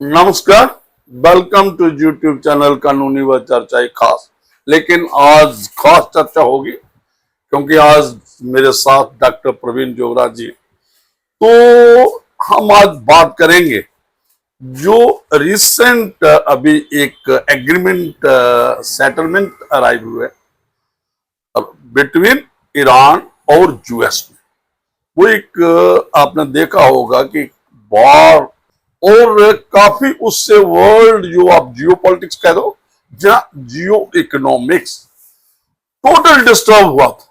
नमस्कार। Welcome to YouTube channel कानूनी व चर्चा खास। लेकिन आज खास चर्चा होगी क्योंकि आज मेरे साथ डॉक्टर प्रवीण जोगराज जी। तो हम आज बात करेंगे जो रिसेंट अभी एक एग्रीमेंट सेटलमेंट अराइव हुए बिटवीन ईरान और यूएस में। वो एक आपने देखा होगा कि वॉर और काफी उससे वर्ल्ड जो आप जियो पॉलिटिक्स कह दो या जियो इकोनॉमिक्स टोटल डिस्टर्ब हुआ था।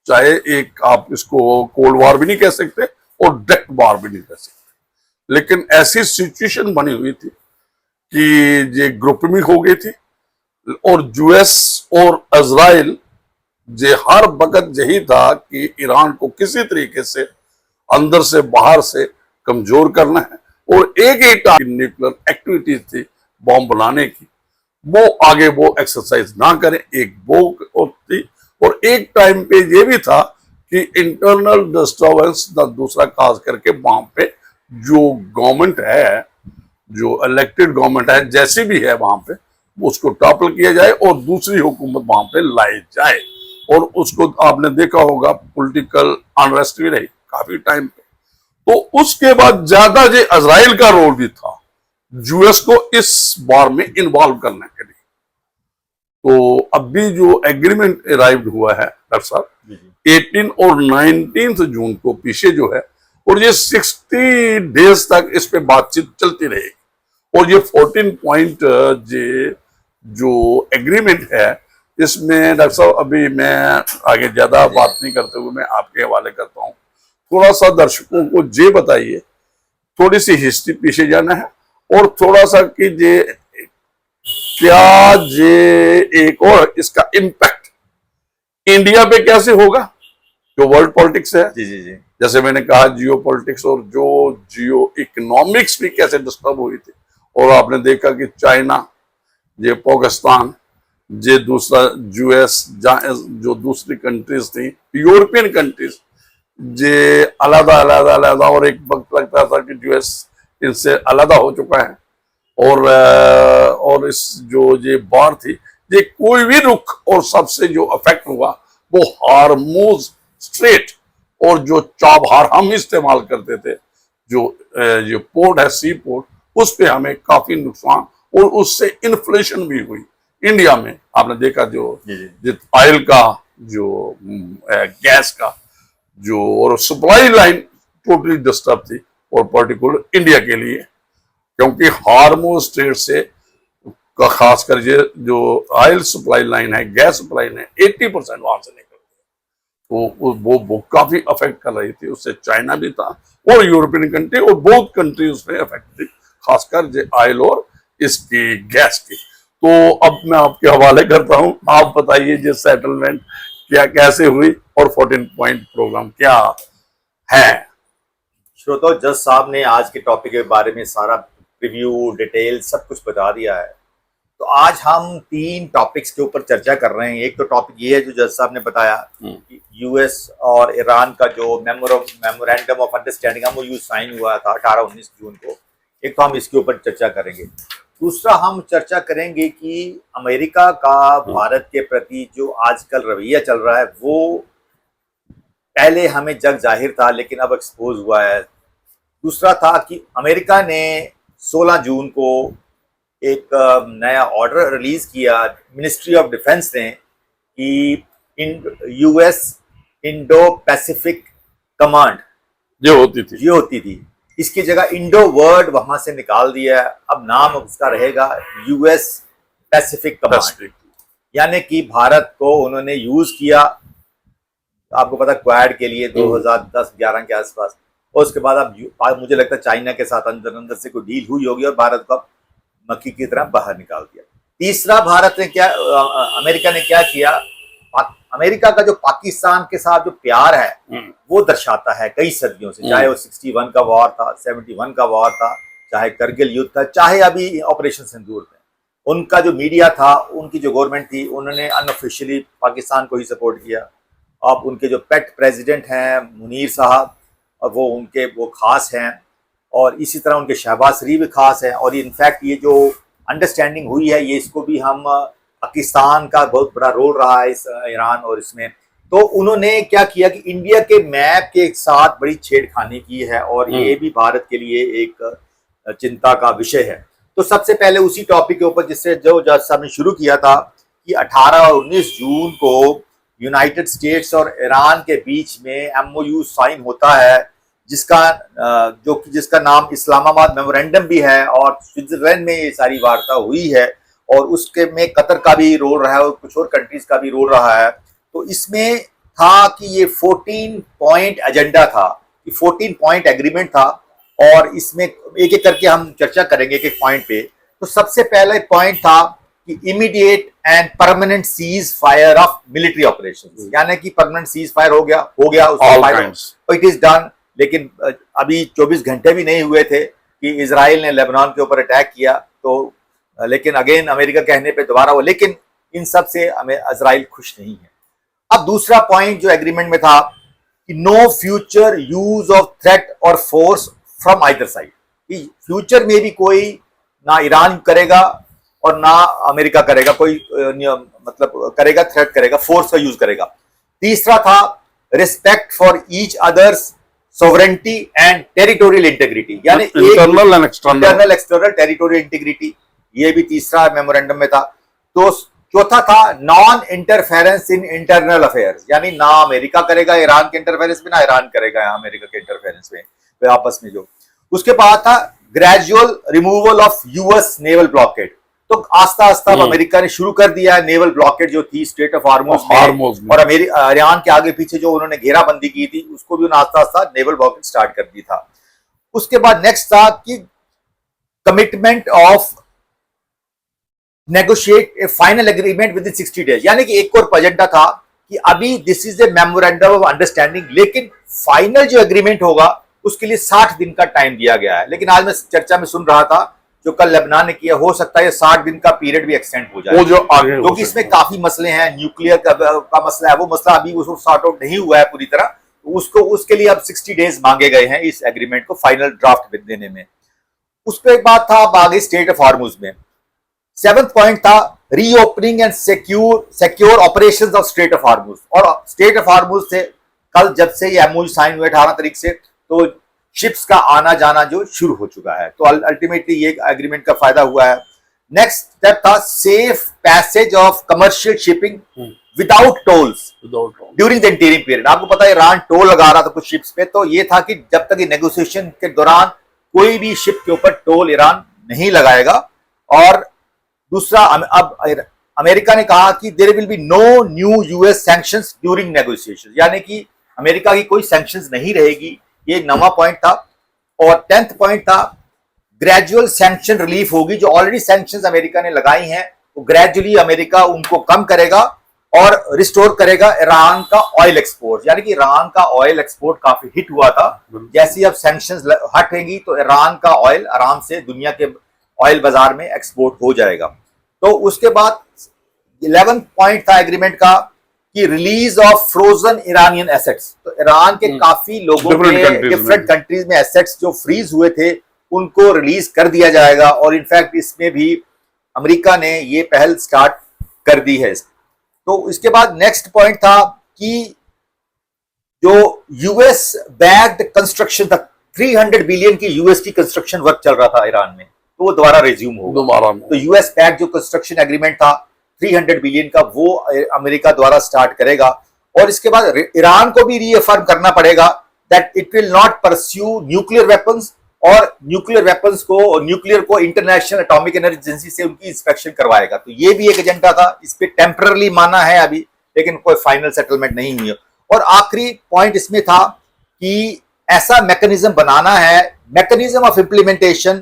चाहे एक आप इसको कोल्ड वॉर भी नहीं कह सकते और डायरेक्ट वॉर भी नहीं कह सकते, लेकिन ऐसी सिचुएशन बनी हुई थी कि ये ग्रुपिंग हो गई थी और यूएस और इजराइल जे हर वक्त यही था कि ईरान को किसी तरीके से अंदर से बाहर से कमजोर करना है और एक ही टाइम न्यूक्लियर एक्टिविटीज थी बॉम्ब बनाने की, वो आगे वो एक्सरसाइज ना करें, एक वो थी। और एक टाइम पे ये भी था कि इंटरनल डिस्टर्बेंस दूसरा खास करके वहां पे जो गवर्नमेंट है, जो इलेक्टेड गवर्नमेंट है जैसी भी है वहां पे, उसको टॉपल किया जाए और दूसरी हुकूमत वहां पे लाई जाए। और उसको आपने देखा होगा पॉलिटिकल अनरेस्ट भी रही काफी टाइम पे। तो उसके बाद ज्यादा जो इजराइल का रोल भी था यूएस को इस वॉर में इन्वॉल्व करने के लिए। तो अभी जो एग्रीमेंट अराइव हुआ है डॉक्टर साहब 18 और 19 जून को पीछे जो है, और ये 60 डेज तक इस पे बातचीत चलती रहेगी। और ये 14 पॉइंट जो एग्रीमेंट है इसमें डॉक्टर साहब अभी मैं आगे ज्यादा बात नहीं करते हुए मैं आपके हवाले करता हूँ। थोड़ा सा दर्शकों को ये बताइए, थोड़ी सी हिस्ट्री पीछे जाना है और थोड़ा सा कि ये क्या ये एक और इसका इम्पैक्ट इंडिया पे कैसे होगा, जो वर्ल्ड पॉलिटिक्स है। जी जी जी जैसे मैंने कहा जियो पॉलिटिक्स और जो जियो इकोनॉमिक्स भी कैसे डिस्टर्ब हुई थी। और आपने देखा कि चाइना, ये पाकिस्तान, ये दूसरा यूएस, जो दूसरी कंट्रीज थी यूरोपियन कंट्रीज, ये अलग अलग और एक वक्त लगता था कि यूएस इनसे अलग हो चुका है। और इस जो ये वॉर थी, ये कोई भी रुख और सबसे जो अफेक्ट हुआ वो हार्मूज स्ट्रेट और जो चाबहार हम इस्तेमाल करते थे, जो पोर्ट है सी पोर्ट, उस पे हमें काफी नुकसान और उससे इन्फ्लेशन भी हुई इंडिया में। आपने देखा जो ऑयल का, जो गैस का जो और सप्लाई लाइन टोटली डिस्टर्ब थी, और पर्टिकुलर इंडिया के लिए, क्योंकि हार्मोज स्ट्रेट से खासकर ये जो ऑयल सप्लाई लाइन है, गैस सप्लाई लाइन है, 80% वहां से निकलती है। तो वो काफी अफेक्ट कर रही थी, उससे चाइना भी था और यूरोपियन कंट्री और बहुत कंट्री उसमें अफेक्ट थी, खासकर जो ऑयल और इसकी गैस की। तो अब मैं आपके हवाले करता हूं, आप बताइए ये सेटलमेंट क्या कैसे हुई और 14 पॉइंट प्रोग्राम क्या है। श्रोताओ, जज साहब ने आज के टॉपिक के बारे में सारा रिव्यू डिटेल सब कुछ बता दिया है। तो आज हम 3 टॉपिक्स के ऊपर चर्चा कर रहे हैं। एक तो टॉपिक ये है जो जज साहब ने बताया कि यूएस और ईरान का जो memorandum of understanding MOU sign हुआ था 18-19 जून को, एक तो हम इसके ऊपर चर्चा करेंगे। दूसरा हम चर्चा करेंगे कि अमेरिका का भारत के प्रति जो आजकल रवैया चल रहा है वो पहले हमें जग जाहिर था लेकिन अब एक्सपोज हुआ है। दूसरा था कि अमेरिका ने 16 जून को एक नया ऑर्डर रिलीज किया मिनिस्ट्री ऑफ डिफेंस ने कि यूएस इंडो पैसिफिक कमांड जो होती थी इसकी जगह इंडो वर्ड वहां से निकाल दिया है। अब नाम उसका रहेगा यूएस पैसिफिक कमांड। यानी कि भारत को उन्होंने यूज किया, आपको पता क्वाड के लिए 2010-11 के आसपास, और उसके बाद अब मुझे लगता है चाइना के साथ अंदर से कोई डील हुई होगी और भारत को मक्खी की तरह बाहर निकाल दिया। तीसरा, अमेरिका ने क्या किया, अमेरिका का जो पाकिस्तान के साथ जो प्यार है वो दर्शाता है कई सदियों से, चाहे वो 61 का वॉर था, 71 का वॉर था, चाहे करगिल युद्ध था, चाहे अभी ऑपरेशन सिंदूर था। उनका जो मीडिया था, उनकी जो गवर्नमेंट थी, उन्होंने अनऑफिशियली पाकिस्तान को ही सपोर्ट किया। अब उनके जो पेट प्रेसिडेंट हैं मुनीर साहब, वो खास हैं और इसी तरह उनके शहबाज शरीफ भी खास है। और इनफैक्ट ये जो अंडरस्टैंडिंग हुई है, ये इसको भी हम पाकिस्तान का बहुत बड़ा रोल रहा है इस ईरान और इसमें। तो उन्होंने क्या किया कि इंडिया के मैप के साथ बड़ी छेड़खानी की है, और ये भी भारत के लिए एक चिंता का विषय है। तो सबसे पहले उसी टॉपिक के ऊपर जिससे जो जज साहब ने शुरू किया था कि 18 और 19 जून को यूनाइटेड स्टेट्स और ईरान के बीच में एमओयू साइन होता है, जिसका नाम इस्लामाबाद मेमोरेंडम भी है, और स्विट्जरलैंड में ये सारी वार्ता हुई है, और उसके में कतर का भी रोल रहा है और कुछ और कंट्रीज का भी रोल रहा है। तो इसमें था कि ये 14 पॉइंट एजेंडा था, कि 14 पॉइंट एग्रीमेंट था, और इसमें एक एक करके हम चर्चा करेंगे एक एक पॉइंट पे। तो सबसे पहला पॉइंट था कि immediate and permanent cease fire of military operations, यानी कि परमानेंट सीज फायर हो गया उसका इट इज डन। लेकिन अभी 24 घंटे भी नहीं हुए थे कि इजराइल ने लेबनान के ऊपर अटैक किया, तो लेकिन अगेन अमेरिका कहने पे दोबारा हो, लेकिन इन सब से हमें इजराइल खुश नहीं है। अब दूसरा पॉइंट जो एग्रीमेंट में था कि no future use of threat और फोर्स फ्रॉम आइदर साइड, कि फ्यूचर में भी कोई ना ईरान करेगा और ना अमेरिका करेगा, कोई मतलब करेगा थ्रेट करेगा, फोर्स का यूज करेगा। तीसरा था respect for each others sovereignty and territorial integrity, यानी इंटरनल एक्सटर्नल टेरिटोरियल इंटीग्रिटी, ये भी तीसरा मेमोरेंडम में था। तो चौथा था non interference in internal affairs, यानी ना अमेरिका करेगा ईरान के इंटरफेरेंस में, ना ईरान करेगा अमेरिका के इंटरफेरेंस में आपस में जो। उसके बाद था gradual removal of US naval blockade. तो आस्ता आस्ता अमेरिका ने शुरू कर दिया है नेवल ब्लॉकेड जो थी स्ट्रेट ऑफ हार्मोज में, और ईरान के आगे पीछे जो उन्होंने घेराबंदी की थी उसको भी उन्होंने आस्ता आस्ता नेवल ब्लॉकेड स्टार्ट कर दी था। उसके बाद नेक्स्ट था कि commitment of negotiate A final agreement with in 60 days, यानी कि एक और एजेंडा था कि अभी this is a memorandum of understanding, लेकिन फाइनल जो एग्रीमेंट होगा उसके लिए 60 दिन का टाइम दिया गया है। लेकिन आज मैं चर्चा में सुन रहा था जो कल लेबनान ने किया, हो सकता है 60 दिन का पीरियड भी एक्सटेंड हो जाए, क्योंकि इसमें काफी मसले हैं, न्यूक्लियर का मसला है, वो मसला अभी उसको सॉर्ट आउट नहीं हुआ है पूरी तरह, उसके लिए अब 60 डेज मांगे गए हैं इस एग्रीमेंट को फाइनल ड्राफ्ट देने में। उसके बाद था आगे स्टेट ऑफ हार्मोज में 7th पॉइंट था reopening and secure operations of straight of हार्मोज। और स्ट्रेट ऑफ हार्मोज से कल जब से ये एमओयू साइन हुए 18 तारीख से, तो शिप्स का आना जाना जो शुरू हो चुका है, तो अल्टीमेटली ये एग्रीमेंट का फायदा हुआ है। नेक्स्ट स्टेप था safe passage of commercial shipping without tolls during the interim period. आपको पता है ईरान टोल लगा रहा था कुछ शिप्स पे, तो ये था कि जब तक ये नेगोशिएशन के दौरान कोई भी शिप के ऊपर टोल ईरान नहीं लगाएगा। और दूसरा, अब अमेरिका ने कहा कि there will be no new US sanctions during negotiation, यानी कि अमेरिका की कोई सैंक्शंस नहीं रहेगी, ये 9वां पॉइंट था। और 10th पॉइंट था ग्रेजुअल सैंक्शन रिलीफ होगी, जो ऑलरेडी सैंक्शंस अमेरिका ने लगाई हैं वो ग्रेजुअली अमेरिका उनको कम करेगा और रिस्टोर करेगा ईरान का ऑयल एक्सपोर्ट, यानी कि ईरान का ऑयल एक्सपोर्ट काफी हिट हुआ था। जैसे अब सैंक्शंस हटेंगी तो ईरान का ऑयल आराम से दुनिया के ऑयल बाजार में एक्सपोर्ट हो जाएगा। तो उसके बाद 11th पॉइंट था एग्रीमेंट का कि release of frozen Iranian assets. तो ईरान के काफी लोगों के डिफरेंट कंट्रीज में एसेट्स जो फ्रीज हुए थे उनको रिलीज कर दिया जाएगा, और इनफैक्ट इसमें भी अमेरिका ने ये पहल स्टार्ट कर दी है। तो इसके बाद नेक्स्ट पॉइंट था कि जो यूएस बैक्ड कंस्ट्रक्शन था, 300 बिलियन की यूएस की कंस्ट्रक्शन वर्क चल रहा था ईरान में, तो वो दोबारा रिज्यूम होगा। तो यूएस बैक्ड जो कंस्ट्रक्शन एग्रीमेंट था 300 बिलियन का, वो अमेरिका द्वारा स्टार्ट करेगा। और इसके बाद ईरान को भी रीअफर्म करना पड़ेगा that it will not pursue nuclear weapons, और न्यूक्लियर वेपन्स को, न्यूक्लियर को इंटरनेशनल एटॉमिक एनर्जी एजेंसी से उनकी इंस्पेक्शन करवाएगा। तो ये भी एक एजेंडा था, इस पे टेम्पररी माना है अभी, लेकिन कोई फाइनल सेटलमेंट नहीं हुई। और आखिरी पॉइंट इसमें था कि ऐसा मैकेनिज्म बनाना है, mechanism of implementation,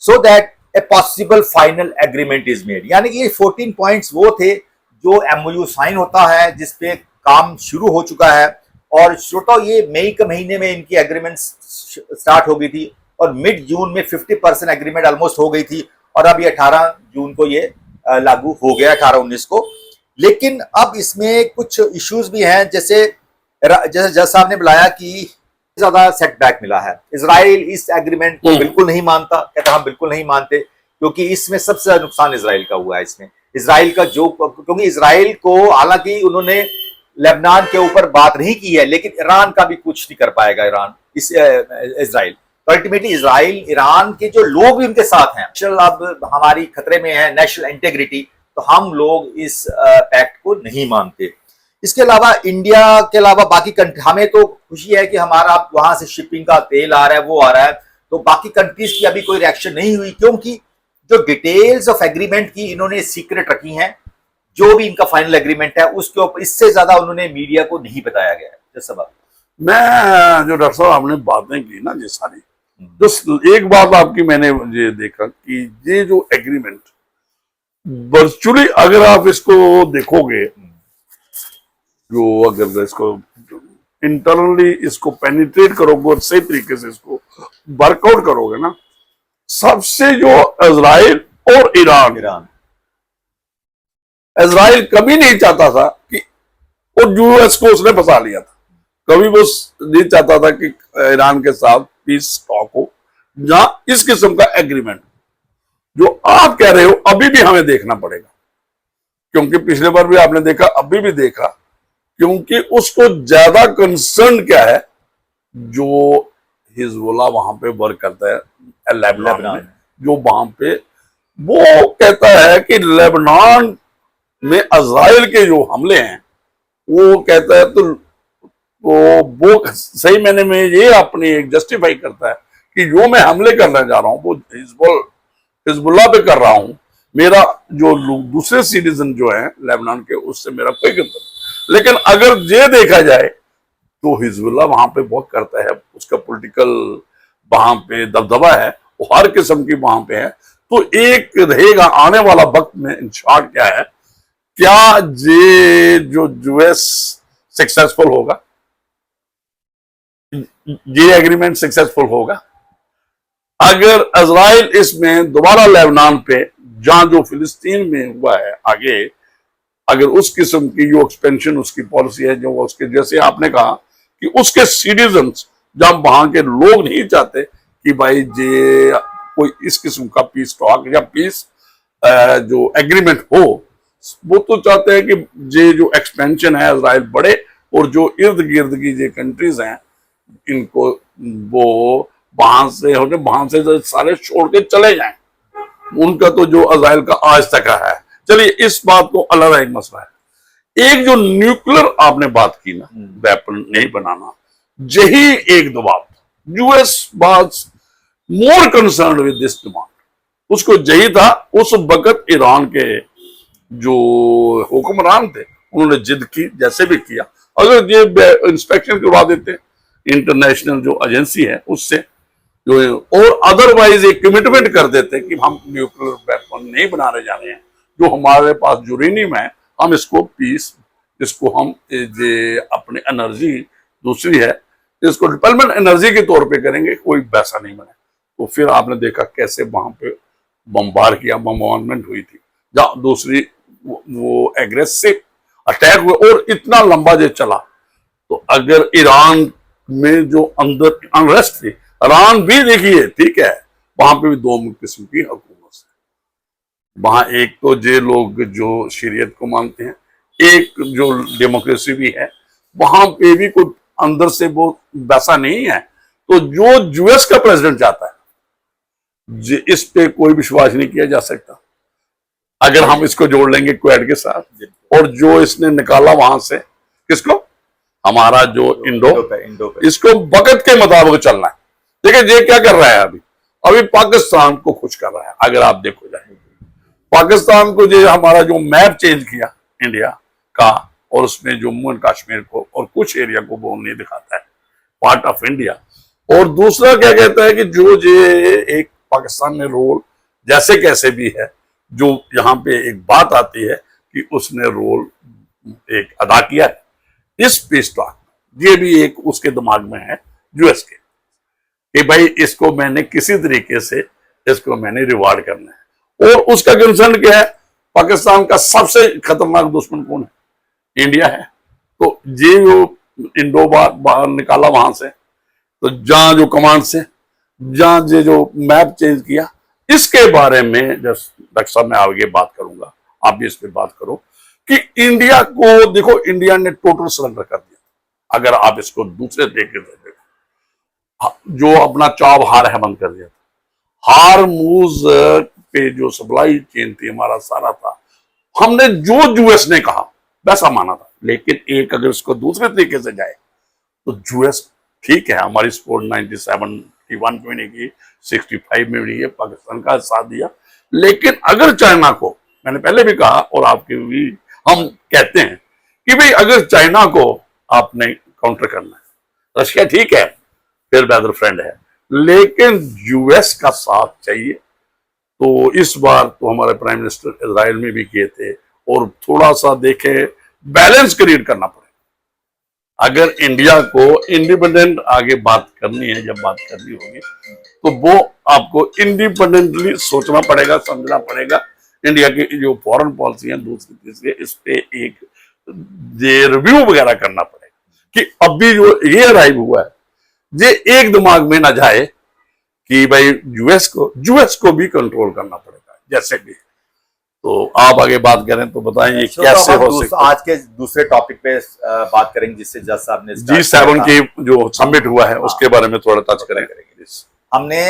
so that a possible final agreement is made. यानी कि ये 14 पॉइंट्स वो थे जो एमओयू साइन होता है, जिसपे काम शुरू हो चुका है, और श्रोता ये मई के महीने में इनकी एग्रीमेंट स्टार्ट हो गई थी, और मिड जून में 50% एग्रीमेंट ऑलमोस्ट हो गई थी, और अब ये 18 जून को ये लागू हो गया, 18-19 को। लेकिन अब इसमें कुछ इश्यूज भी हैं, जैसे जज साहब ने बुलाया कि ज्यादा सेटबैक मिला है। इजराइल इस एग्रीमेंट को बिल्कुल नहीं मानता, कहता हम बिल्कुल नहीं मानते, क्योंकि इसमें सबसे ज्यादा नुकसान इजराइल का हुआ है। इसमें इजराइल का जो, क्योंकि इजराइल को हालांकि उन्होंने लेबनान के ऊपर बात नहीं की है, लेकिन ईरान का भी कुछ नहीं कर पाएगा ईरान इस इजराइल। तो अल्टीमेटली इजराइल, ईरान के जो लोग भी उनके साथ हैं, अब हमारी खतरे में है नेशनल इंटेग्रिटी, तो हम लोग इस पैक्ट को नहीं मानते। इसके अलावा इंडिया के अलावा बाकी कंट्री, हमें तो खुशी है कि हमारा वहां से शिपिंग का तेल आ रहा है, वो आ रहा है, तो बाकी कंट्रीज की अभी कोई रिएक्शन नहीं हुई, क्योंकि जो डिटेल्स ऑफ एग्रीमेंट की इन्होंने सीक्रेट रखी हैं, जो भी इनका फाइनल एग्रीमेंट है उसके ऊपर इससे ज्यादा उन्होंने मीडिया को नहीं बताया गया है। सब मैं जो डॉक्टर साहब आपने बातें की ना, ये सारी, जो एक बात आपकी मैंने ये देखा कि ये जो एग्रीमेंट वर्चुअली अगर आप इसको देखोगे, जो अगर इसको इंटरनली इसको पेनिट्रेट करोगे और सही तरीके से इसको वर्कआउट करोगे ना, सबसे जो इजराइल और ईरान, इजराइल कभी नहीं चाहता था कि वो यूएस को उसने फंसा लिया था, कभी वो नहीं चाहता था कि ईरान के साथ पीस टॉक हो, जहां इस किस्म का एग्रीमेंट जो आप कह रहे हो अभी भी हमें देखना पड़ेगा, क्योंकि पिछले बार भी आपने देखा, अभी भी देखा, क्योंकि उसको ज्यादा कंसर्न क्या है, जो हिजबुल्लाह वहां पे वर्क करता है लेबनान में, जो वहां पे वो कहता है कि लेबनान में इजराइल के जो हमले हैं, वो कहता है तो वो सही मैंने में ये अपनी एक जस्टिफाई करता है कि जो मैं हमले करने जा रहा हूं वो हिजबुल्लाह पे कर रहा हूं, मेरा जो दूसरे सिटीजन जो है लेबनान के, उससे मेरा कोई कंसर्न। लेकिन अगर ये देखा जाए तो हिजबुल्लाह वहां पे बहुत करता है, उसका पॉलिटिकल वहां पे दबदबा है, वो हर किस्म की वहां पे है। तो एक रहेगा आने वाला वक्त में इन शॉर्ट क्या है, क्या ये जो यूएस सक्सेसफुल होगा, ये एग्रीमेंट सक्सेसफुल होगा, अगर इजराइल इसमें दोबारा लेबनान पे, जहां जो फिलिस्तीन में हुआ है आगे, अगर उस किस्म की जो एक्सपेंशन उसकी पॉलिसी है, जो उसके जैसे आपने कहा कि उसके सिटीजन्स, जब वहां के लोग नहीं चाहते कि भाई ये कोई इस किस्म का पीस टॉक या पीस जो एग्रीमेंट हो, वो तो चाहते हैं कि ये जो एक्सपेंशन है इजराइल बढ़े, और जो इर्द गिर्द की जो कंट्रीज हैं इनको वो वहां से सारे छोड़ के चले जाएं। उनका तो जो इजराइल का आज तक है, चलिए इस बात को अलग एक मसला है। एक जो न्यूक्लियर आपने बात की ना, वेपन नहीं बनाना, यही एक दबाव था। US was more concern with this demand, उसको यही था। उस वक्त ईरान के जो हुक्मरान थे उन्होंने जिद की, जैसे भी किया, अगर ये इंस्पेक्शन करवा देते इंटरनेशनल जो एजेंसी है उससे, जो और अदरवाइज एक कमिटमेंट कर देते कि हम न्यूक्लियर वेपन नहीं बनाने जा रहे हैं, जो हमारे पास यूरेनियम है हम इसको पीस, इसको हम अपने एनर्जी दूसरी है, इसको डिवेलपमेंट एनर्जी के तौर पे करेंगे, कोई वैसा नहीं बने। तो फिर आपने देखा कैसे वहां पे बमबार किया, बमबारमेंट हुई थी, जहां दूसरी वो एग्रेसिव अटैक हुए, और इतना लंबा जो चला। तो अगर ईरान में जो अंदर अनरेस्ट थी, ईरान भी देखिए ठीक है, वहां पे भी दो किस्म की हुकूमत है। वहां एक तो जे लोग जो शरीयत को मानते हैं, एक जो डेमोक्रेसी भी है, वहां पे भी कोई अंदर से वो वैसा नहीं है। तो जो यूएस का प्रेसिडेंट चाहता है, इस पे कोई विश्वास नहीं किया जा सकता। अगर हम इसको जोड़ लेंगे क्वेड के साथ, और जो इसने निकाला वहां से, किसको, हमारा जो इंडो पे, इसको वक्त के मुताबिक चलना है। देखिए ये क्या कर रहा है, अभी पाकिस्तान को खुश कर रहा है। अगर आप देखो जाए पाकिस्तान को, जो हमारा जो मैप चेंज किया इंडिया का, और उसमें जम्मू एंड कश्मीर को और कुछ एरिया को वो नहीं दिखाता है पार्ट ऑफ इंडिया। और दूसरा क्या कहता है कि जो ये एक पाकिस्तान में रोल जैसे कैसे भी है, जो यहाँ पे एक बात आती है कि उसने रोल एक अदा किया है इस पीस टॉक, ये भी एक उसके दिमाग में है यूएस के, कि भाई इसको मैंने किसी तरीके से इसको मैंने रिवार्ड करना है। और उसका कंसर्न क्या है, पाकिस्तान का सबसे खतरनाक दुश्मन कौन है, इंडिया है। तो ये जो इंडो बाहर निकाला वहां से, तो जहां जो कमांड से जहां जो मैप चेंज किया, इसके बारे में डॉक्टर साहब मैं आगे बात करूंगा, आप भी इस पे बात करो कि इंडिया को देखो, इंडिया ने टोटल सरेंडर कर दिया। अगर आप इसको दूसरे तरीके से देखो, जो अपना चाव हार है बंद कर दिया था, हार्मूज पे जो सप्लाई चेन थी हमारा सारा था, हमने जो यूएस ने कहा वैसा माना था। लेकिन एक अगर इसको दूसरे तरीके से जाए तो यूएस ठीक है, हमारी स्पोर्ट 97-71 में नहीं की, 65 में नहीं है, पाकिस्तान का साथ दिया। लेकिन अगर चाइना को, मैंने पहले भी कहा और आपके भी हम कहते हैं कि भाई अगर चाइना को आपने काउंटर करना है, रशिया ठीक है फिर बेहतर फ्रेंड है, लेकिन यूएस का साथ चाहिए। तो इस बार तो हमारे प्राइम मिनिस्टर इजराइल में भी गए थे और थोड़ा सा देखे, बैलेंस क्रिएट करना पड़ेगा। अगर इंडिया को इंडिपेंडेंट आगे बात करनी है, जब बात करनी होगी तो वो आपको इंडिपेंडेंटली सोचना पड़ेगा, समझना पड़ेगा। इंडिया की जो फॉरेन पॉलिसी है दूसरी तीसरी, इस पे एक रिव्यू वगैरह करना पड़ेगा कि अभी जो ये अराइव हुआ है ये एक दिमाग में ना जाए कि भाई यूएस को भी कंट्रोल करना पड़ेगा। जैसे कि तो आप आगे बात करें तो बताएं ये कैसे हो सकता है। आज के दूसरे टॉपिक पे बात करेंगे जिससे जज साहब ने G7 की जो समिट हुआ है उसके बारे में थोड़ा टच करेंगे। हमने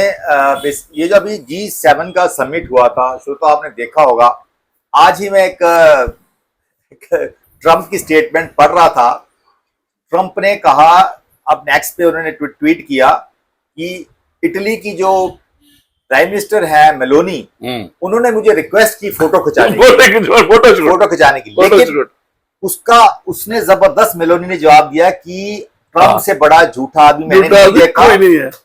ये जो अभी G7 का समिट हुआ था, तो आपने देखा होगा, आज ही मैं एक ट्रंप की स्टेटमेंट पढ़ रहा था। ट्रंप ने कहा, अब नेक्स्ट पे उन्होंने ट्वीट किया कि इटली की जो प्राइम मिनिस्टर है मेलोनी, उन्होंने मुझे रिक्वेस्ट की फोटो खिंचाने की, लेकिन उसने जबरदस्त, मेलोनी ने जवाब दिया कि ट्रंप से बड़ा झूठा आदमी मैंने नहीं देखा।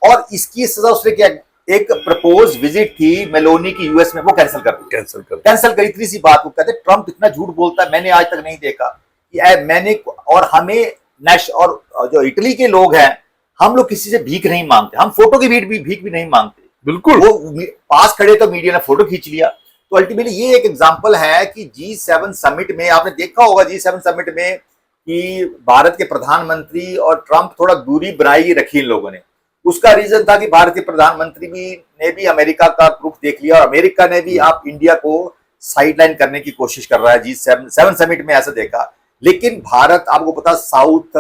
और इसकी सजा उसने क्या, एक प्रपोज विजिट थी मेलोनी की यूएस में, वो कैंसिल करी। इतनी सी बात को कहते ट्रंप इतना झूठ बोलता है, मैंने आज तक नहीं देखा कि मैंने, और हमें और जो इटली के लोग हैं, हम लोग किसी से भीख नहीं मांगते, हम फोटो की भीख भी नहीं मांगते। बिल्कुल, वो पास खड़े तो मीडिया ने फोटो खींच लिया। तो अल्टीमेटली ये एक एग्जांपल है कि G7 समिट में आपने देखा होगा, G7 समिट में कि भारत के प्रधानमंत्री और ट्रंप थोड़ा दूरी बनाई रखी इन लोगों ने। उसका रीजन था कि भारत के प्रधानमंत्री ने भी अमेरिका का रुख देख लिया और अमेरिका ने भी आप इंडिया को साइडलाइन करने की कोशिश कर रहा है। G7 समिट में ऐसा देखा। लेकिन भारत, आपको पता, साउथ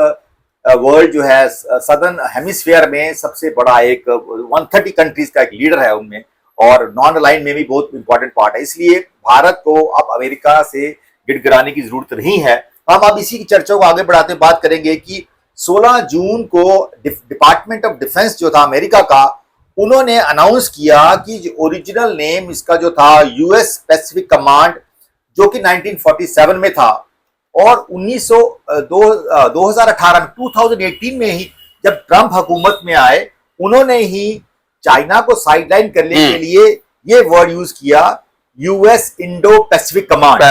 वर्ल्ड जो है, सदर्न हेमिस्फीयर में सबसे बड़ा एक 130 कंट्रीज का एक लीडर है उनमें, और नॉन अलाइन में भी बहुत इंपॉर्टेंट पार्ट है। इसलिए भारत को अब अमेरिका से गिड़गिड़ाने की जरूरत नहीं है। हम अब इसी की चर्चा को आगे बढ़ाते हुए बात करेंगे कि 16 जून को डिपार्टमेंट ऑफ डिफेंस जो था अमेरिका का, उन्होंने अनाउंस किया कि ओरिजिनल नेम इसका जो था यूएस पैसिफिक कमांड, जो कि 1947 में था, और 2018 में ही जब ट्रंप हुकूमत में आए, उन्होंने ही चाइना को साइडलाइन करने के लिए ये वर्ड यूज किया, यूएस इंडो पैसिफिक कमांड,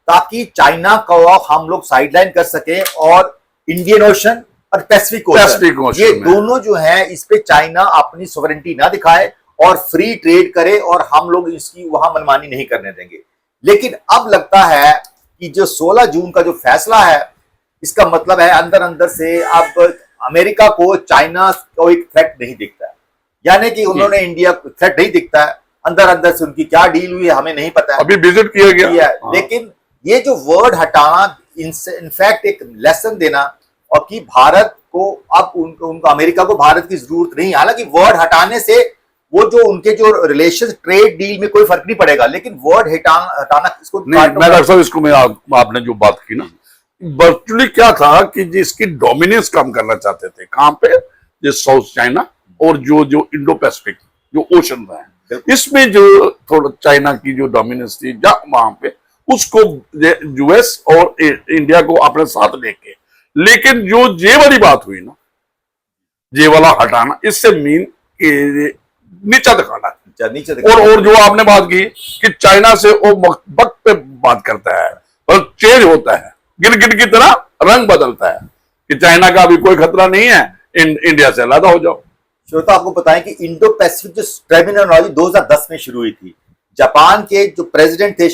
ताकि चाइना को हम लोग साइडलाइन कर सके और इंडियन ओशन और पैसिफिक ओशन, ये दोनों जो है, इस पे चाइना अपनी सॉवरेंटी ना दिखाए और फ्री ट्रेड करे, और हम लोग इसकी वहां मनमानी नहीं करने देंगे। लेकिन अब लगता है कि जो 16 जून का जो फैसला है, इसका मतलब है अंदर अंदर से अब अमेरिका को चाइना को एक थ्रेट नहीं दिखता है, यानी कि उन्होंने इंडिया को थ्रेट नहीं दिखता है। अंदर अंदर से उनकी क्या डील हुई है हमें नहीं पता है, अभी विजिट किया गया। लेकिन ये जो वर्ड हटाना, इनफैक्ट एक लेसन देना, और कि भारत को अब उनको अमेरिका को भारत की जरूरत नहीं। हालांकि वर्ड हटाने से वो जो उनके जो रिलेशन ट्रेड डील में कोई फर्क नहीं पड़ेगा, लेकिन वर्ड हटाना इसको नहीं, मैं डॉक्टर साहब इसको आपने जो बात की ना, वर्चुअली क्या था कि जिसकी डोमिनेंस कम करना चाहते थे, कहां पे, जो साउथ चाइना और जो इंडो पैसिफिक जो ओशन है, इसमें जो थोड़ा चाइना की जो डोमिनेंस थी वहां पे, उसको यूएस और इंडिया को अपने साथ लेके, लेकिन जो ये वाली बात हुई ना, ये वाला हटाना, इससे मीन नीचा दिखाना, और जो आपने बात की कि चाइना से वो वक्त पे बात करता है और चेंज होता है, गिरगिट की तरह रंग बदलता है कि चाइना का अभी कोई खतरा नहीं है, इंडिया से अलग हो जाओ। श्रोता, आपको बताएं कि इंडो पैसिफिक जो टर्मिनोलॉजी 2010 में शुरू हुई थी, जापान के जो प्रेसिडेंट थे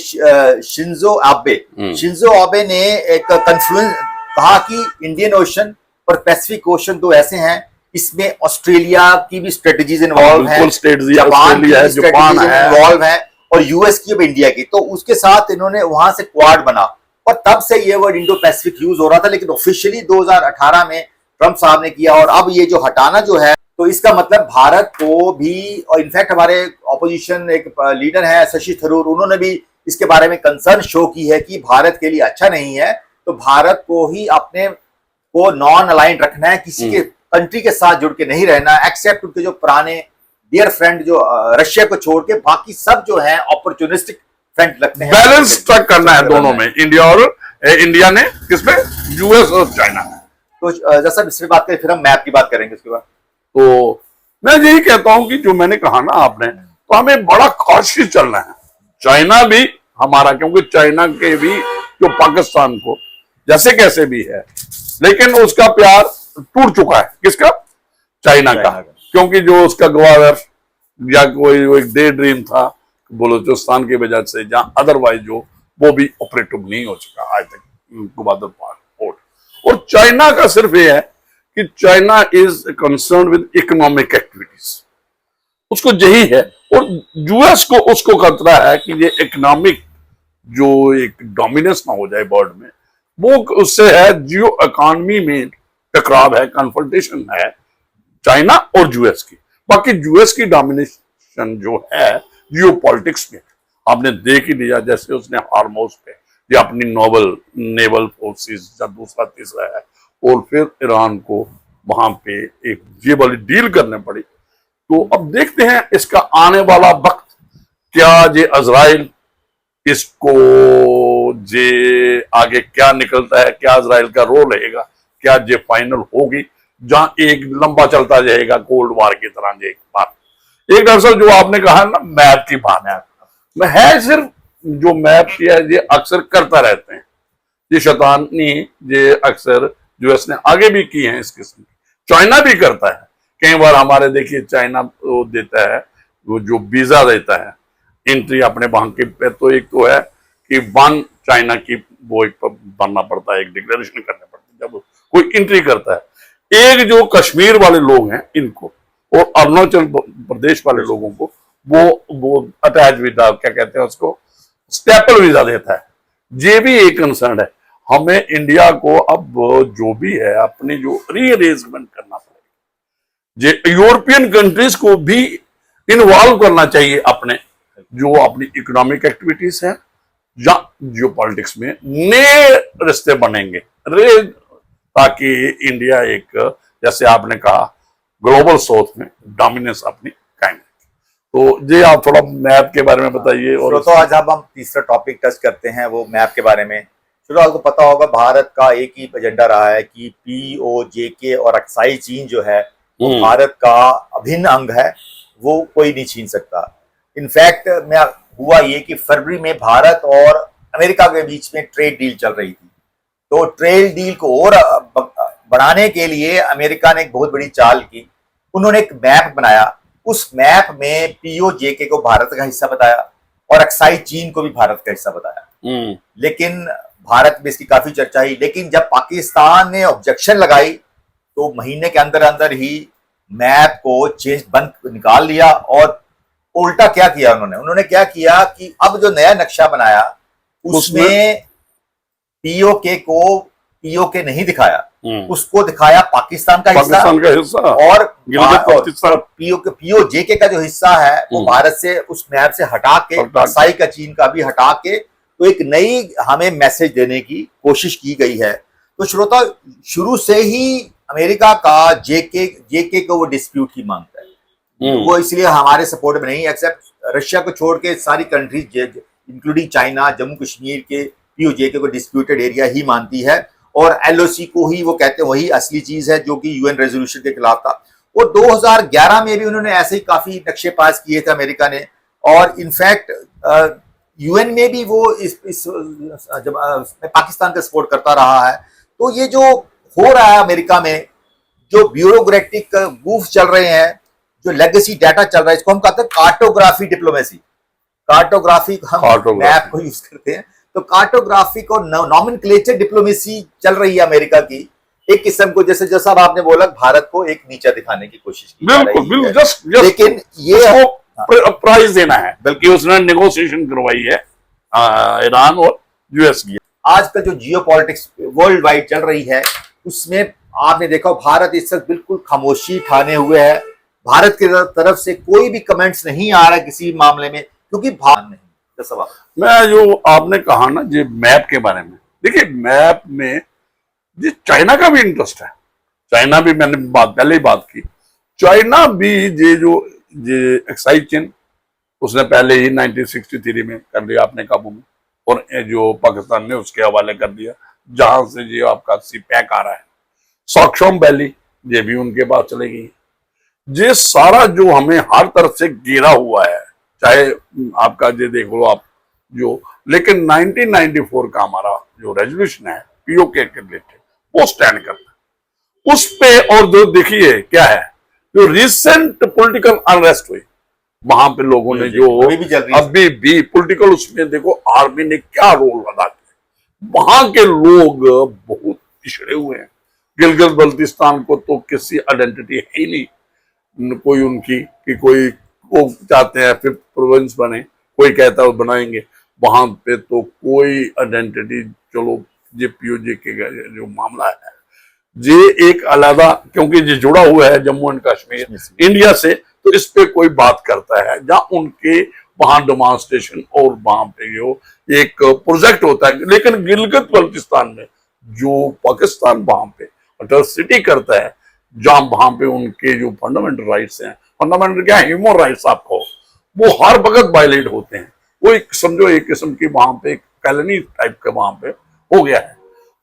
शिंजो आबे ने एक कन्फ्लुएंस कहा कि इंडियन ओशन और पैसिफिक ओशन दो ऐसे हैं इसमें ऑस्ट्रेलिया की भी स्ट्रेटजीज इन्वॉल्व है, बिल्कुल strategy जापान की ऑस्ट्रेलिया है, भी जापान strategies है, इन्वॉल्व है, और यूएस की अब इंडिया की। तो उसके साथ इन्होंने वहां से क्वाड बना, और तब से ये वर्ड इंडो पैसिफिक यूज हो रहा था, लेकिन ऑफिशियली 2018 में ट्रंप साहब ने किया। और अब ये जो हटाना जो है, तो इसका मतलब भारत को भी, और इनफैक्ट हमारे ऑपोजिशन एक लीडर है शशि थरूर, उन्होंने भी इसके बारे में कंसर्न शो की है कि भारत के लिए अच्छा नहीं है। तो भारत को ही अपने को नॉन अलाइंड रखना है, किसी के कंट्री के साथ जुड़ के नहीं रहना, एक्सेप्ट उनके जो पुराने डियर फ्रेंड जो रशिया को छोड़ के बाकी सब जो है अपॉर्चुनिस्टिक फ्रेंड लगते हैं। बैलेंस स्ट्रक करना है दोनों में, इंडिया ने किसमें, यूएस और चाइना। तो जैसा इससे बात करें, फिर हम मैप की बात करेंगे उसके बाद। तो मैं यही कहता हूं कि जो मैंने कहा ना आपने, तो हमें बड़ा कॉशियस चलना है। चाइना भी हमारा, क्योंकि चाइना के भी जो पाकिस्तान को जैसे कैसे भी है, लेकिन उसका प्यार टूट चुका है। किसका? चाइना का। क्योंकि जो उसका गवर्नर या कोई एक डे ड्रीम था बलूचिस्तान की वजह से, जहां अदरवाइज जो वो भी ऑपरेटिव नहीं हो चुका आज तक ग्वादर पोर्ट। और चाइना का सिर्फ ये है कि China is concern with economic activities, उसको यही है। और यूएस को उसको खतरा है कि ये इकोनॉमिक जो एक डोमिनेंस ना हो जाए वर्ल्ड में, वो उससे है जियो इकोनॉमी में टकराव है, कन्फ्रंटेशन है चाइना और यूएस की। बाकी यूएस की डोमिनेशन जो है जियो पॉलिटिक्स में आपने देख ही लिया, जैसे उसने हार्मोज पे या अपनी नोबल नेवल फोर्सेस या दूसरा तीसरा है, और फिर ईरान को वहां पे एक ये वाली डील करने पड़ी। तो अब देखते हैं इसका आने वाला वक्त क्या, ये इजराइल इसको जे आगे क्या निकलता है, क्या इजराइल का रोल रहेगा, क्या ये फाइनल होगी, जहां एक लंबा चलता जाएगा कोल्ड वार की तरह। एक बात, एक दरअसल जो आपने कहा ना मैप की बात है, सिर्फ जो मैप किया है ये अक्सर करता रहते हैं, ये शैतानी ये अक्सर यूएस ने आगे भी की है इस किस्म की। चाइना भी करता है कई बार, हमारे देखिए चाइना वो देता है, वो जो वीजा देता है एंट्री अपने वहां के पे, तो एक तो है कि वन चाइना की वो एक बनना पड़ता है, एक डिक्लेरेशन करना पड़ता है जब कोई एंट्री करता है। एक जो कश्मीर वाले लोग हैं इनको, और अरुणाचल प्रदेश वाले लोगों को वो अटैच वीजा क्या कहते हैं उसको, स्टेपल वीजा देता है। ये भी एक कंसर्न है। हमें इंडिया को अब जो भी है अपनी जो रीअरेंजमेंट करना पड़ेगा, यूरोपियन कंट्रीज को भी इन्वॉल्व करना चाहिए अपने जो अपनी इकोनॉमिक एक्टिविटीज है, या जियो पॉलिटिक्स में नए रिश्ते बनेंगे ताकि इंडिया एक, जैसे आपने कहा, ग्लोबल साउथ में डोमिनेंस अपनी कायम रखे। तो ये आप थोड़ा मैप के बारे में बताइए। और तो आज अब हम तीसरा टॉपिक टच करते हैं, वो मैप के बारे में। चलो, आपको पता होगा भारत का एक ही एजेंडा रहा है कि POJK और अक्साई चीन जो है वो भारत का अभिन्न अंग है, वो कोई नहीं छीन सकता। इनफैक्ट में हुआ ये कि फरवरी में भारत और अमेरिका के बीच में ट्रेड डील चल रही थी। तो ट्रेड डील को और बढ़ाने के लिए अमेरिका ने एक बहुत बड़ी चाल की, उन्होंने एक मैप बनाया। उस मैप में POJK को भारत का हिस्सा बताया और अक्साई चीन को भी भारत का हिस्सा बताया। लेकिन भारत में इसकी काफी चर्चा हुई, लेकिन जब पाकिस्तान ने ऑब्जेक्शन लगाई तो महीने के अंदर अंदर ही मैप को चेंज बंद निकाल लिया। और उल्टा क्या किया उन्होंने क्या किया कि अब जो नया नक्शा बनाया उसमें POK नहीं दिखाया, उसको दिखाया पाकिस्तान का हिस्सा और POJK का जो हिस्सा है वो भारत से उस मैप से हटा के, अक्साई का चीन का भी हटा के, तो एक नई हमें मैसेज देने की कोशिश की गई है। तो श्रोता, शुरू से ही अमेरिका का JK को वो डिस्प्यूट ही मांगता है, वो इसलिए हमारे सपोर्ट में नहीं, एक्सेप्ट रशिया को छोड़ के सारी countries including China Jammu Kashmir के POJK को डिस्प्यूटेड एरिया ही मानती है, और LOC को ही वो कहते हैं वही असली चीज है जो कि UN रेजोल्यूशन के खिलाफ था। और 2011 में भी उन्होंने ऐसे ही काफी नक्शे पास किए थे अमेरिका ने, और इनफैक्ट UN में भी वो जब पाकिस्तान का सपोर्ट करता रहा है। तो ये जो हो रहा है अमेरिका में, जो ब्यूरोक्रेटिक मूव चल रहे हैं, जो लेगेसी डाटा चल रहा है, इसको हम कहते हैं कार्टोग्राफी डिप्लोमेसी। कार्टोग्राफी हम मैप को यूज करते हैं, तो कार्टोग्राफिक और नॉमेनक्लेचर डिप्लोमेसी चल रही है अमेरिका की। एक किस्म को जैसे जैसा आपने बोला भारत को एक नीचा दिखाने की कोशिश की जा बिल्कुल रही बिल्कुल, है। जस्ट लेकिन ये उसको प्राइज देना है, बल्कि उसने नेगोशिएशन करवाई है ईरान और यूएस की। आजकल जो जियो पॉलिटिक्स वर्ल्ड वाइड चल रही है उसमें आपने देखा भारत इस वक्त बिल्कुल खामोशी ठाने हुए है। भारत की तरफ से कोई भी कमेंट्स नहीं आ रहा किसी मामले में, क्योंकि भारत नहीं। सवाल मैं जो आपने कहा ना ये मैप के बारे में, देखिए मैप में जी चाइना का भी इंटरेस्ट है। चाइना भी, मैंने पहले ही बात की, चाइना भी ये एक्साइज चेन उसने पहले ही 1963 में कर लिया अपने काबू में, और जो पाकिस्तान ने उसके हवाले कर दिया, जहां से ये आपका सी पैक आ रहा है। सॉक्सोम वैली ये भी उनके पास चले गई। ये सारा जो हमें हर तरफ से घेरा हुआ है, चाहे आपका ये देख लो आप जो, लेकिन 1994 का हमारा जो रेजोल्यूशन है पीओके के रिलेटेड वो स्टैंड करता है उस पे। और जो देखिए क्या है, जो रिसेंट पॉलिटिकल अनरेस्ट हुई वहां पे लोगों ने जो अभी भी पॉलिटिकल, उसमें देखो आर्मी ने क्या रोल अदा किया। वहां के लोग बहुत पिछड़े हुए हैं। गिलगित बल्तिस्तान को तो किसी आइडेंटिटी है ही नहीं कोई उनकी, कि कोई वो चाहते हैं फिफ्थ प्रोविंस बने, कोई कहता है बनाएंगे। वहां पे तो कोई आइडेंटिटी, चलो ये पीओजे के जो मामला है ये एक अलग, क्योंकि ये जुड़ा हुआ है जम्मू एंड कश्मीर इंडिया से, तो इस पे कोई बात करता है जहां उनके वहां डेमोन्स्ट्रेशन और वहां पे जो एक प्रोजेक्ट होता है। लेकिन गिलगित बल्तिस्तान में जो पाकिस्तान वहां पे अट्रॉसिटी करता है, जहां वहां पे उनके जो फंडामेंटल राइट्स हैं, फंडामेंटल क्या ह्यूमन राइट्स आपको, वो हर वक्त वायलेट होते हैं। वो एक समझो एक किस्म की वहां पे कॉलोनी टाइप का वहां पे हो गया है।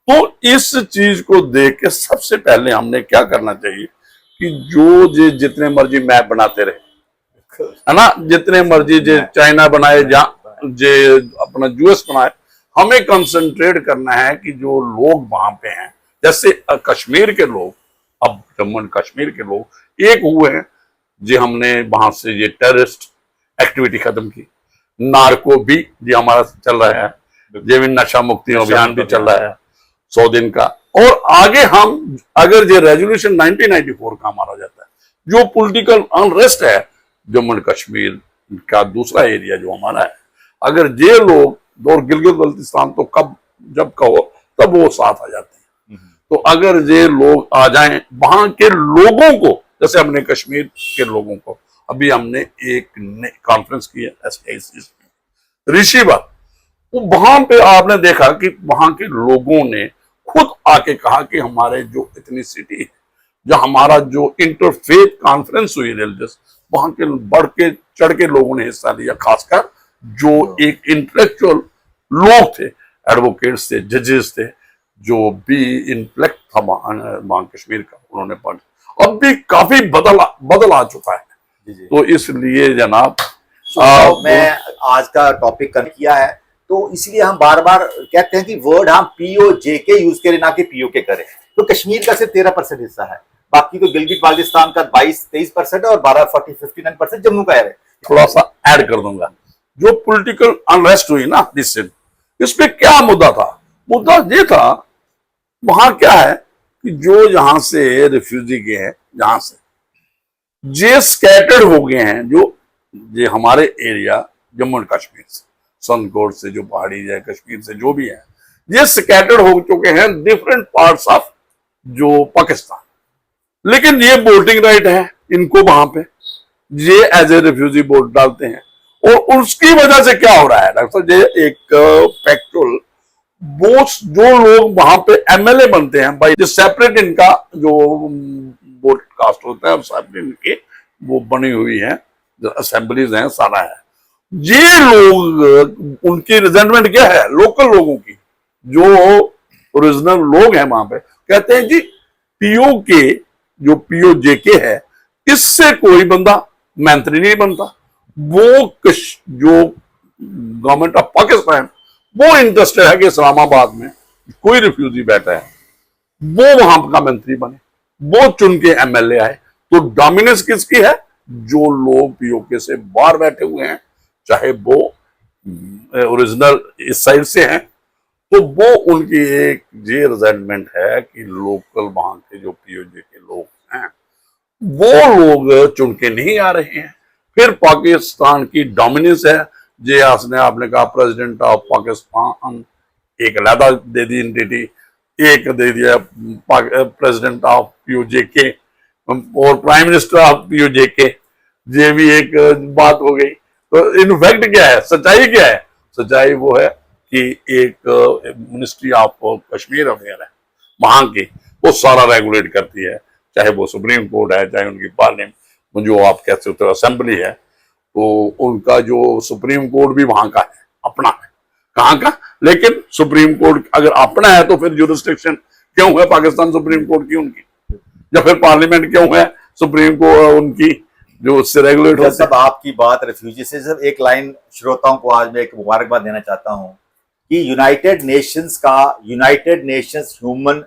तो इस चीज को देख के सबसे पहले हमने क्या करना चाहिए कि जो जितने मर्जी मैप बनाते रहे, है ना, जितने मर्जी जो चाइना बनाए या जे अपना यूएस बनाए, हमें कंसंट्रेट करना है कि जो लोग वहां पे हैं, जैसे कश्मीर के लोग, अब जम्मू एंड कश्मीर के लोग एक हुए हैं, जो हमने वहां से ये टेररिस्ट एक्टिविटी खत्म की। नार्को भी जो हमारा चल रहा है, ये भी नशा मुक्ति अभियान भी चल रहा है 100 दिन का। और आगे हम अगर ये रेजोल्यूशन 1994 का हमारा जाता है, जो पॉलिटिकल अनरेस्ट है जम्मू एंड कश्मीर का दूसरा एरिया जो हमारा है, अगर ये लोग और गिलगित बल्तिस्तान तो कब जब कहो तब वो साथ आ जाते हैं। तो अगर ये लोग आ जाएं, वहां के लोगों को, जैसे हमने कश्मीर के लोगों को, अभी हमने एक कॉन्फ्रेंस की है ऋषिवर, वहां पे आपने देखा कि वहां के लोगों ने खुद आके कहा कि हमारे जो इथनिसिटी है, जो हमारा जो इंटरफेथ कॉन्फ्रेंस हुई रिलीजियस, वहां के बढ़ के चढ़ के लोगों ने हिस्सा लिया, खासकर जो एक इंटेलेक्चुअल लोग थे, एडवोकेट्स थे, जजेस थे, जो भी इंटेलेक्ट था वहां कश्मीर का, उन्होंने पढ़। अब भी काफी बदल आ चुका है। तो इसलिए जनाब मैं आज का टॉपिक कर किया है, तो इसलिए हम बार बार कहते हैं कि वर्ड हम पीओजे यूज करें ना कि पीओके करें। तो कश्मीर का सिर्फ 13% हिस्सा है, बाकी तो गिलगित बाल्टिस्तान का 22-23% और 59% जम्मू का है। थोड़ा सा ऐड कर दूंगा, जो पॉलिटिकल अनरेस्ट हुई ना रिसेंट, इस पे क्या मुद्दा था? मुद्दा ये था, वहां क्या है कि जो यहां से रिफ्यूजी गए हैं, जहां से जे स्कैटर्ड हो गए हैं, जो ये हमारे एरिया जम्मू एंड कश्मीर से, सनकोट से, जो पहाड़ी है कश्मीर से, जो भी है, ये स्कैटर्ड हो चुके हैं डिफरेंट पार्ट्स ऑफ जो पाकिस्तान। लेकिन ये वोटिंग राइट है इनको वहां पे, ये एज ए रिफ्यूजी वोट डालते हैं। और उसकी वजह से क्या हो रहा है डॉक्टर साहब, ये एक फैक्चुअल, वो जो लोग वहां पे एमएलए बनते हैं भाई, जो सेपरेट इनका जो वोट कास्ट होता है, सेपरेट इनके वो बनी हुई है, जो असेंबलीज हैं, सारा है। ये लोग, उनकी रिजेंटमेंट क्या है लोकल लोगों की, जो ओरिजिनल लोग हैं वहां पे, कहते हैं जी पीओ के जो पीओजेके है, इससे कोई बंदा मंत्री नहीं बनता। वो जो गवर्नमेंट ऑफ पाकिस्तान, वो इंटरेस्टेड है कि इस्लामाबाद में कोई रिफ्यूजी बैठा है, वो वहां का मंत्री बने, वो चुन के एमएलए आए। तो डोमिनेंस किसकी है? जो लोग पीओके से बाहर बैठे हुए हैं, चाहे वो ओरिजिनल इस साइड से हैं तो वो उनकी एक ये रिजेंटमेंट है कि लोकल वहां के जो पीओजे के लोग हैं वो लोग चुन के नहीं आ रहे हैं। फिर पाकिस्तान की डोमिनेंस है, जे आपने आपने कहा प्रेसिडेंट ऑफ पाकिस्तान एक अलहदा दे दी एंटिटी, एक दे दिया प्रेसिडेंट ऑफ पीओजे के और प्राइम मिनिस्टर ऑफ पीओजे के, ये भी एक बात हो गई। तो इनफैक्ट क्या है, सच्चाई क्या है? सच्चाई वो है कि एक मिनिस्ट्री ऑफ कश्मीर अफेयर है वहां की, वो सारा रेगुलेट करती है, चाहे वो सुप्रीम कोर्ट है, चाहे उनकी पार्लियामेंट जो आप कह सकते हो असेंबली है। तो उनका जो सुप्रीम कोर्ट भी वहां का है, अपना है, कहाँ का, लेकिन सुप्रीम कोर्ट अगर अपना है तो फिर जुरिस्डिक्शन क्यों है पाकिस्तान सुप्रीम कोर्ट की उनकी, या फिर पार्लियामेंट क्यों है सुप्रीम कोर्ट उनकी जो उससे रेगुलेट तो होते सब आपकी बात रेफ्यूजी से, सब एक लाइन श्रोताओं को आज मैं एक मुबारकबाद देना चाहता हूं कि United Nations human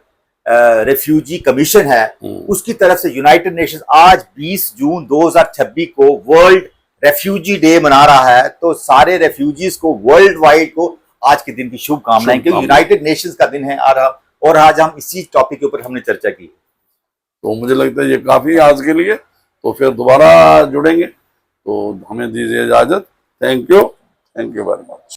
refugee commission है, उसकी तरफ से यूनाइटेड नेशंस आज 20 जून 2026 को वर्ल्ड रेफ्यूजी डे मना रहा है। तो सारे रेफ्यूजीज को वर्ल्ड वाइड को आज के दिन की शुभकामनाएं, क्योंकि यूनाइटेड नेशंस का दिन है और आज हम इसी टॉपिक के ऊपर हमने चर्चा की। तो मुझे लगता है ये काफी आज के लिए, तो फिर दोबारा जुड़ेंगे, तो हमें दीजिए इजाजत। Thank you very much.